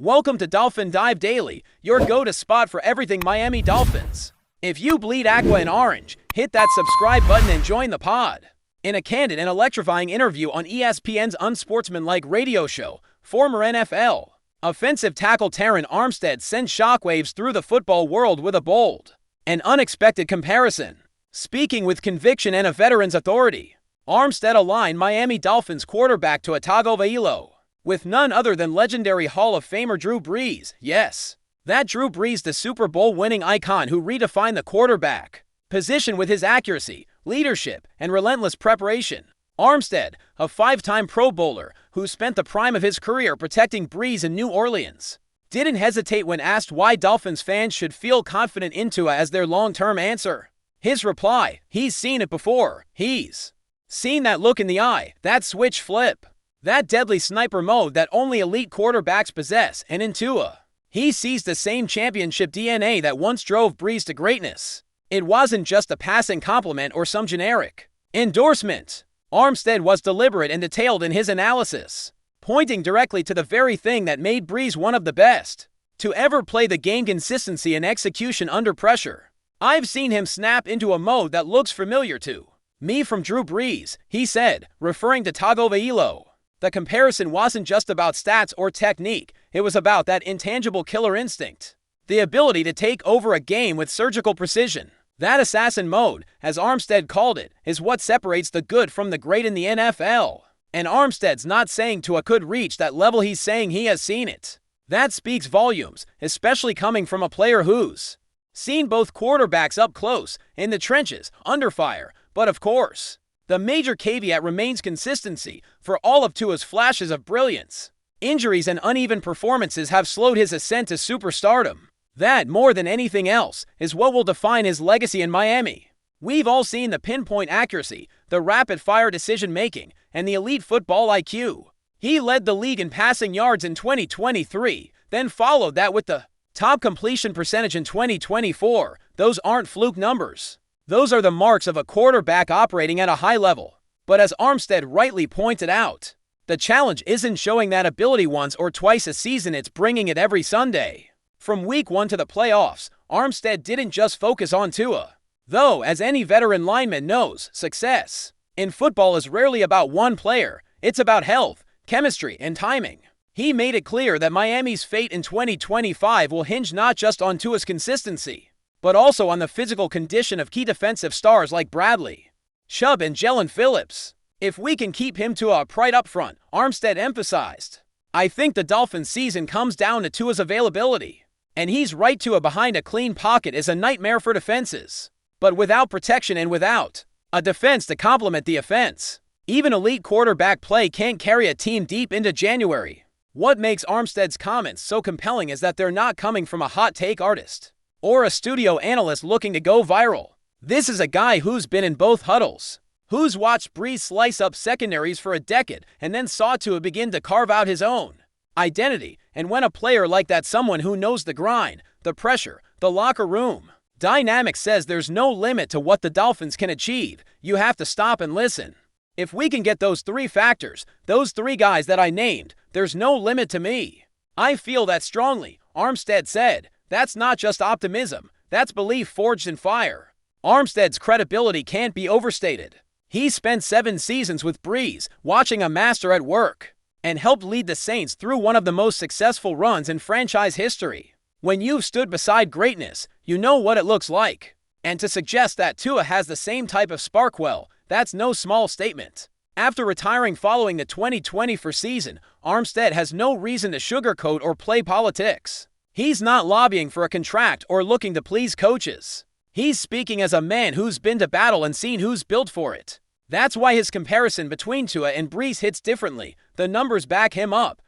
Welcome to Dolphin Dive Daily, your go-to spot for everything Miami Dolphins. If you bleed aqua and orange, hit that subscribe button and join the pod. In a candid and electrifying interview on ESPN's unsportsmanlike radio show, former NFL offensive tackle Terron Armstead sent shockwaves through the football world with a bold and unexpected comparison. Speaking with conviction and a veteran's authority, Armstead aligned Miami Dolphins quarterback Tua Tagovailoa with none other than legendary Hall of Famer Drew Brees. Yes, that Drew Brees, the Super Bowl winning icon who redefined the quarterback position with his accuracy, leadership, and relentless preparation. Armstead, a five-time Pro Bowler who spent the prime of his career protecting Brees in New Orleans, didn't hesitate when asked why Dolphins fans should feel confident in Tua as their long-term answer. His reply: he's seen it before. He's seen that look in the eye, that switch flip, that deadly sniper mode that only elite quarterbacks possess, and in Tua, he sees the same championship DNA that once drove Brees to greatness. It wasn't just a passing compliment or some generic endorsement. Armstead was deliberate and detailed in his analysis, pointing directly to the very thing that made Brees one of the best to ever play the game: consistency and execution under pressure. I've seen him snap into a mode that looks familiar to me from Drew Brees, he said, referring to Tagovailoa. The comparison wasn't just about stats or technique, it was about that intangible killer instinct, the ability to take over a game with surgical precision. That assassin mode, as Armstead called it, is what separates the good from the great in the NFL. And Armstead's not saying Tua could reach that level, he's saying he has seen it. That speaks volumes, especially coming from a player who's seen both quarterbacks up close, in the trenches, under fire. But of course, the major caveat remains consistency. For all of Tua's flashes of brilliance, injuries and uneven performances have slowed his ascent to superstardom. That, more than anything else, is what will define his legacy in Miami. We've all seen the pinpoint accuracy, the rapid-fire decision-making, and the elite football IQ. He led the league in passing yards in 2023, then followed that with the top completion percentage in 2024. Those aren't fluke numbers. Those are the marks of a quarterback operating at a high level. But as Armstead rightly pointed out, the challenge isn't showing that ability once or twice a season, it's bringing it every Sunday. From week 1 to the playoffs, Armstead didn't just focus on Tua. Though, as any veteran lineman knows, success in football is rarely about one player. It's about health, chemistry, and timing. He made it clear that Miami's fate in 2025 will hinge not just on Tua's consistency, but also on the physical condition of key defensive stars like Bradley Chubb and Jalen Phillips. If we can keep him to upright up front, Armstead emphasized, I think the Dolphins' season comes down to Tua's availability. And he's right. Tua behind a clean pocket is a nightmare for defenses. But without protection and without a defense to complement the offense, even elite quarterback play can't carry a team deep into January. What makes Armstead's comments so compelling is that they're not coming from a hot take artist or a studio analyst looking to go viral. This is a guy who's been in both huddles, who's watched Brees slice up secondaries for a decade and then saw Tua begin to carve out his own identity. And when a player like that, someone who knows the grind, the pressure, the locker room dynamic, says there's no limit to what the Dolphins can achieve, you have to stop and listen. If we can get those three factors, those three guys that I named, there's no limit to me. I feel that strongly, Armstead said. That's not just optimism, that's belief forged in fire. Armstead's credibility can't be overstated. He spent 7 seasons with Brees, watching a master at work, and helped lead the Saints through one of the most successful runs in franchise history. When you've stood beside greatness, you know what it looks like. And to suggest that Tua has the same type of spark, well, that's no small statement. After retiring following the 2024 season, Armstead has no reason to sugarcoat or play politics. He's not lobbying for a contract or looking to please coaches. He's speaking as a man who's been to battle and seen who's built for it. That's why his comparison between Tua and Brees hits differently. The numbers back him up.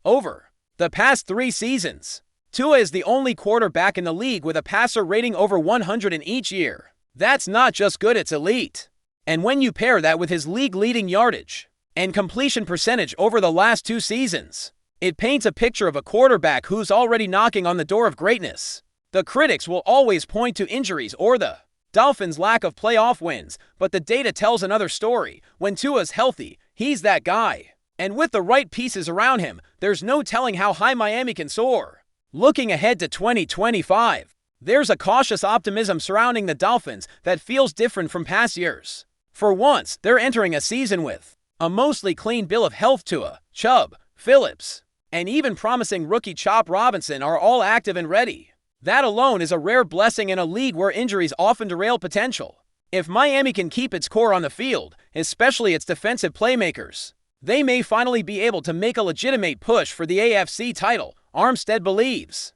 Over the past 3 seasons, Tua is the only quarterback in the league with a passer rating over 100 in each year. That's not just good, it's elite. And when you pair that with his league-leading yardage and completion percentage over the last 2 seasons, it paints a picture of a quarterback who's already knocking on the door of greatness. The critics will always point to injuries or the Dolphins' lack of playoff wins, but the data tells another story. When Tua's healthy, he's that guy. And with the right pieces around him, there's no telling how high Miami can soar. Looking ahead to 2025, there's a cautious optimism surrounding the Dolphins that feels different from past years. For once, they're entering a season with a mostly clean bill of health. Tua, Chubb, Phillips, and even promising rookie Chop Robinson are all active and ready. That alone is a rare blessing in a league where injuries often derail potential. If Miami can keep its core on the field, especially its defensive playmakers, they may finally be able to make a legitimate push for the AFC title, Armstead believes.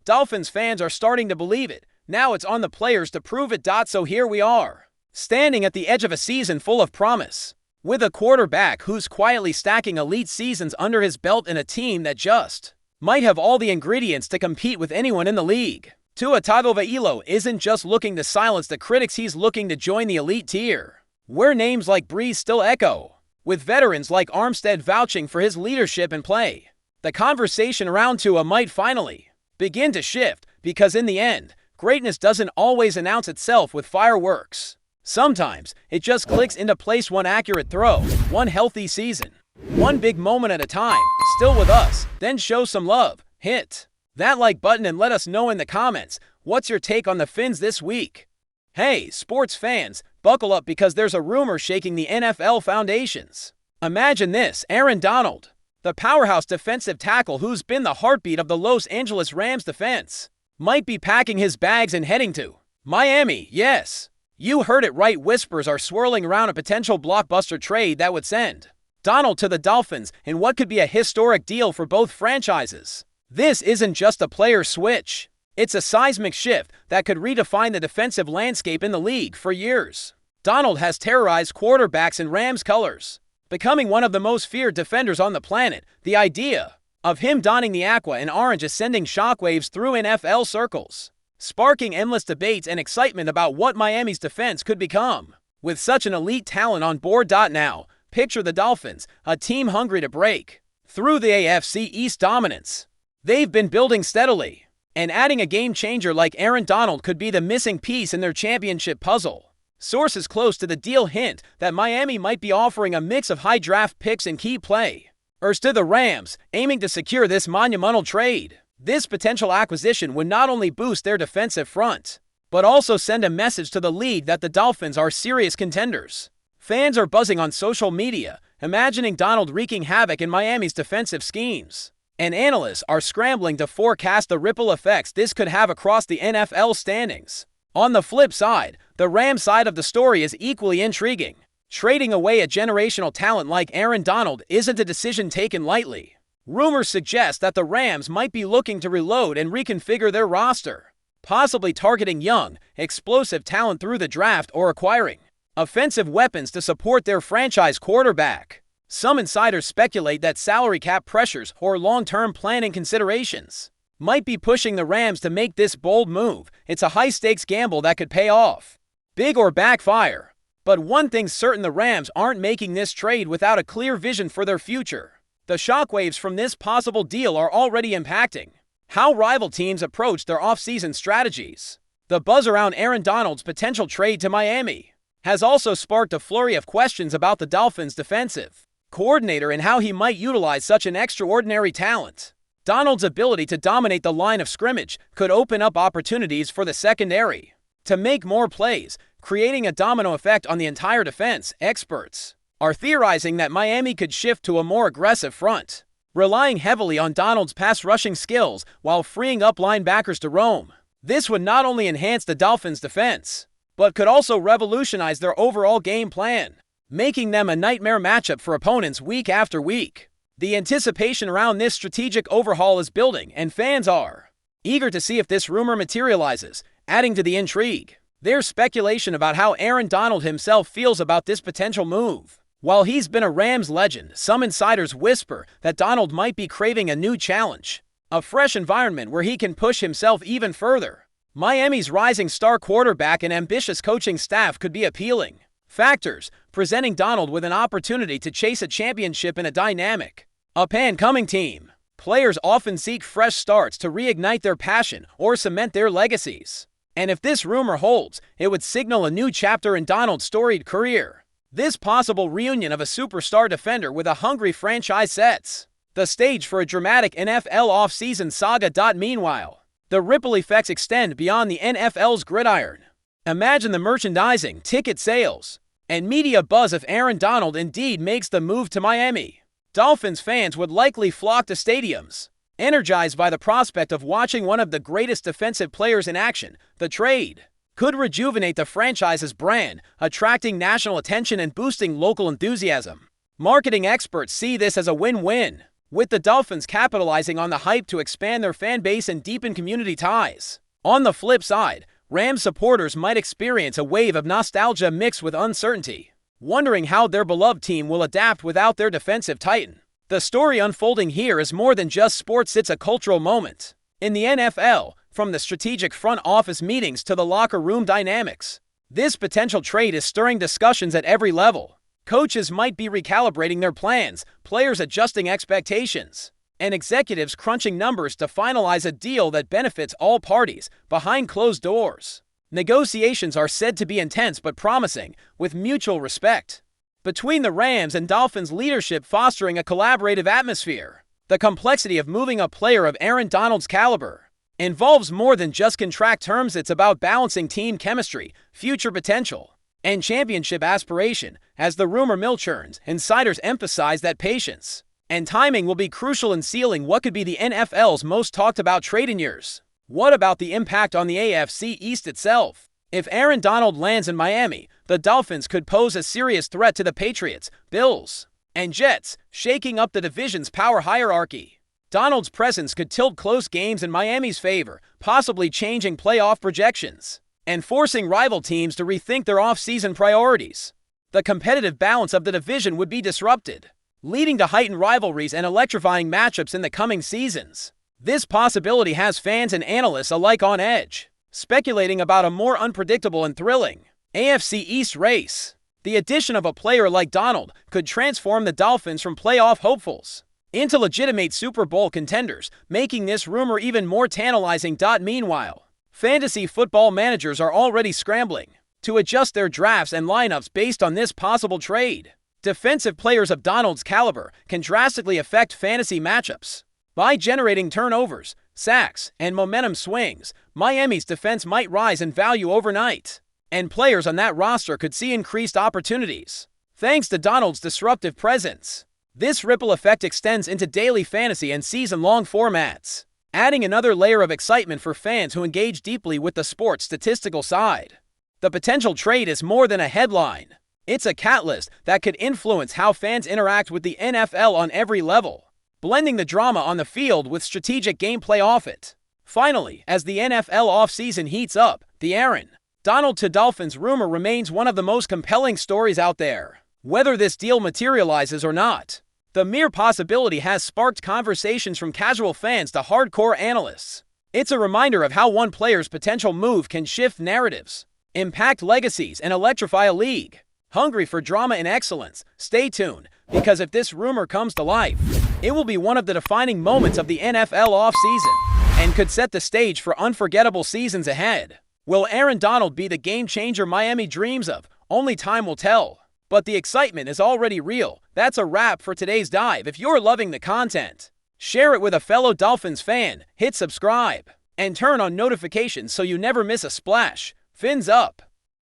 Dolphins fans are starting to believe it. Now it's on the players to prove it. So here we are, standing at the edge of a season full of promise, with a quarterback who's quietly stacking elite seasons under his belt in a team that just might have all the ingredients to compete with anyone in the league. Tua Tagovailoa isn't just looking to silence the critics, he's looking to join the elite tier, where names like Brees still echo, with veterans like Armstead vouching for his leadership and play. The conversation around Tua might finally begin to shift, because in the end, greatness doesn't always announce itself with fireworks. Sometimes, it just clicks into place, one accurate throw, one healthy season, one big moment at a time. Still with us? Then show some love. Hit that like button and let us know in the comments, what's your take on the Fins this week? Hey, sports fans, buckle up because there's a rumor shaking the NFL foundations. Imagine this: Aaron Donald, the powerhouse defensive tackle who's been the heartbeat of the Los Angeles Rams defense, might be packing his bags and heading to Miami. Yes, you heard it right. Whispers are swirling around a potential blockbuster trade that would send Donald to the Dolphins in what could be a historic deal for both franchises. This isn't just a player switch. It's a seismic shift that could redefine the defensive landscape in the league. For years, Donald has terrorized quarterbacks in Rams colors, becoming one of the most feared defenders on the planet. The idea of him donning the aqua and orange is sending shockwaves through NFL circles, sparking endless debates and excitement about what Miami's defense could become. With such an elite talent on board, now, picture the Dolphins, a team hungry to break through the AFC East dominance they've been building steadily, and adding a game-changer like Aaron Donald could be the missing piece in their championship puzzle. Sources close to the deal hint that Miami might be offering a mix of high draft picks and key players to the Rams, aiming to secure this monumental trade. This potential acquisition would not only boost their defensive front, but also send a message to the league that the Dolphins are serious contenders. Fans are buzzing on social media, imagining Donald wreaking havoc in Miami's defensive schemes, and analysts are scrambling to forecast the ripple effects this could have across the NFL standings. On the flip side, the Rams side of the story is equally intriguing. Trading away a generational talent like Aaron Donald isn't a decision taken lightly. Rumors suggest that the Rams might be looking to reload and reconfigure their roster, possibly targeting young, explosive talent through the draft or acquiring offensive weapons to support their franchise quarterback. Some insiders speculate that salary cap pressures or long-term planning considerations might be pushing the Rams to make this bold move. It's a high-stakes gamble that could pay off big or backfire. But one thing's certain: the Rams aren't making this trade without a clear vision for their future. The shockwaves from this possible deal are already impacting how rival teams approach their offseason strategies. The buzz around Aaron Donald's potential trade to Miami has also sparked a flurry of questions about the Dolphins' defensive coordinator and how he might utilize such an extraordinary talent. Donald's ability to dominate the line of scrimmage could open up opportunities for the secondary to make more plays, creating a domino effect on the entire defense. Experts are theorizing that Miami could shift to a more aggressive front, relying heavily on Donald's pass rushing skills while freeing up linebackers to roam. This would not only enhance the Dolphins' defense, but could also revolutionize their overall game plan, making them a nightmare matchup for opponents week after week. The anticipation around this strategic overhaul is building, and fans are eager to see if this rumor materializes, adding to the intrigue. There's speculation about how Aaron Donald himself feels about this potential move. While he's been a Rams legend, some insiders whisper that Donald might be craving a new challenge, a fresh environment where he can push himself even further. Miami's rising star quarterback and ambitious coaching staff could be appealing factors, presenting Donald with an opportunity to chase a championship in a dynamic, up-and-coming team. Players often seek fresh starts to reignite their passion or cement their legacies. And if this rumor holds, it would signal a new chapter in Donald's storied career. This possible reunion of a superstar defender with a hungry franchise sets the stage for a dramatic NFL offseason saga. Meanwhile, the ripple effects extend beyond the NFL's gridiron. Imagine the merchandising, ticket sales, and media buzz if Aaron Donald indeed makes the move to Miami. Dolphins fans would likely flock to stadiums, energized by the prospect of watching one of the greatest defensive players in action. The trade could rejuvenate the franchise's brand, attracting national attention and boosting local enthusiasm. Marketing experts see this as a win-win, with the Dolphins capitalizing on the hype to expand their fan base and deepen community ties. On the flip side, Rams supporters might experience a wave of nostalgia mixed with uncertainty, wondering how their beloved team will adapt without their defensive titan. The story unfolding here is more than just sports, it's a cultural moment. In the NFL, from the strategic front office meetings to the locker room dynamics, this potential trade is stirring discussions at every level. Coaches might be recalibrating their plans, players adjusting expectations, and executives crunching numbers to finalize a deal that benefits all parties. Behind closed doors, negotiations are said to be intense but promising, with mutual respect between the Rams and Dolphins leadership fostering a collaborative atmosphere. The complexity of moving a player of Aaron Donald's caliber involves more than just contract terms. It's about balancing team chemistry, future potential, and championship aspiration. As the rumor mill churns, insiders emphasize that patience and timing will be crucial in sealing what could be the NFL's most talked about trade in years. What about the impact on the AFC East itself? If Aaron Donald lands in Miami, the Dolphins could pose a serious threat to the Patriots, Bills, and Jets, shaking up the division's power hierarchy. Donald's presence could tilt close games in Miami's favor, possibly changing playoff projections and forcing rival teams to rethink their off-season priorities. The competitive balance of the division would be disrupted, leading to heightened rivalries and electrifying matchups in the coming seasons. This possibility has fans and analysts alike on edge, speculating about a more unpredictable and thrilling AFC East race. The addition of a player like Donald could transform the Dolphins from playoff hopefuls into legitimate Super Bowl contenders, making this rumor even more tantalizing. Meanwhile, fantasy football managers are already scrambling to adjust their drafts and lineups based on this possible trade. Defensive players of Donald's caliber can drastically affect fantasy matchups. By generating turnovers, sacks, and momentum swings, Miami's defense might rise in value overnight, and players on that roster could see increased opportunities thanks to Donald's disruptive presence. This ripple effect extends into daily fantasy and season-long formats, adding another layer of excitement for fans who engage deeply with the sport's statistical side. The potential trade is more than a headline. It's a catalyst that could influence how fans interact with the NFL on every level, blending the drama on the field with strategic gameplay off it. Finally, as the NFL offseason heats up, the Aaron Donald to Dolphins rumor remains one of the most compelling stories out there. Whether this deal materializes or not, the mere possibility has sparked conversations from casual fans to hardcore analysts. It's a reminder of how one player's potential move can shift narratives, impact legacies, and electrify a league hungry for drama and excellence. Stay tuned, because if this rumor comes to life, it will be one of the defining moments of the NFL offseason and could set the stage for unforgettable seasons ahead. Will Aaron Donald be the game changer Miami dreams of? Only time will tell. But the excitement is already real. That's a wrap for today's dive. If you're loving the content, share it with a fellow Dolphins fan, hit subscribe, and turn on notifications so you never miss a splash. Fins up!